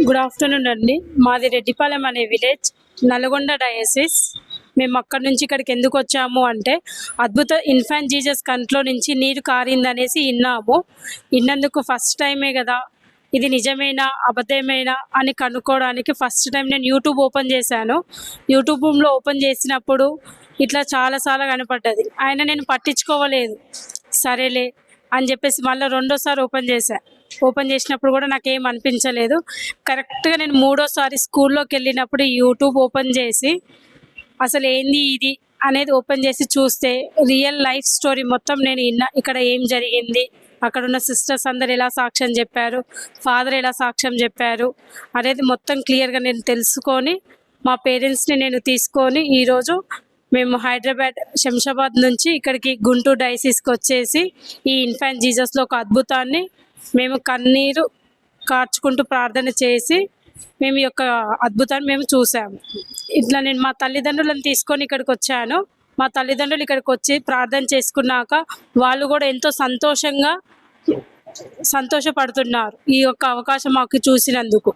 Good afternoon అండి. మాది రెడ్డిపాలెం అనే విలేజ్, నల్గొండ డయాసిస్. మేము అక్కడి నుంచి ఇక్కడికి ఎందుకు వచ్చాము అంటే, అద్భుత ఇన్ఫాంట్ జీసస్ కంట్లో నుంచి నీరు కారిందనేసి విన్నాము. విన్నందుకు ఫస్ట్ టైమే కదా, ఇది నిజమేనా అబద్ధమేనా అని కనుక్కోవడానికి ఫస్ట్ టైం నేను యూట్యూబ్ ఓపెన్ చేశాను. యూట్యూబ్లో ఓపెన్ చేసినప్పుడు ఇట్లా చాలాసార్లు కనపడ్డది. అయినా నేను పట్టించుకోవలేదు. సరేలే అని చెప్పేసి మళ్ళీ రెండోసారి ఓపెన్ చేసినప్పుడు కూడా నాకేం అనిపించలేదు. కరెక్ట్గా నేను మూడోసారి స్కూల్లోకి వెళ్ళినప్పుడు యూట్యూబ్ ఓపెన్ చేసి అసలు ఏంది ఇది అనేది ఓపెన్ చేసి చూస్తే రియల్ లైఫ్ స్టోరీ మొత్తం నేను ఇక్కడ ఏం జరిగింది, అక్కడ ఉన్న సిస్టర్స్ అందరు ఎలా సాక్ష్యం చెప్పారు, ఫాదర్ ఎలా సాక్ష్యం చెప్పారు అనేది మొత్తం క్లియర్గా నేను తెలుసుకొని మా పేరెంట్స్ని నేను తీసుకొని ఈరోజు మేము హైదరాబాద్ శంషాబాద్ నుంచి ఇక్కడికి గుంటూరు డయాసిస్కి వచ్చేసి ఈ ఇన్ఫాంట్ జీసస్లో ఒక అద్భుతాన్ని మేము కన్నీరు కార్చుకుంటూ ప్రార్థన చేసి మేము ఈ యొక్క అద్భుతాన్ని మేము చూసాము. ఇట్లా నేను మా తల్లిదండ్రులను తీసుకొని ఇక్కడికి వచ్చాను. మా తల్లిదండ్రులు ఇక్కడికి వచ్చి ప్రార్థన చేసుకున్నాక వాళ్ళు కూడా ఎంతో సంతోషపడుతున్నారు ఈ యొక్క అవకాశం మాకు చూసినందుకు.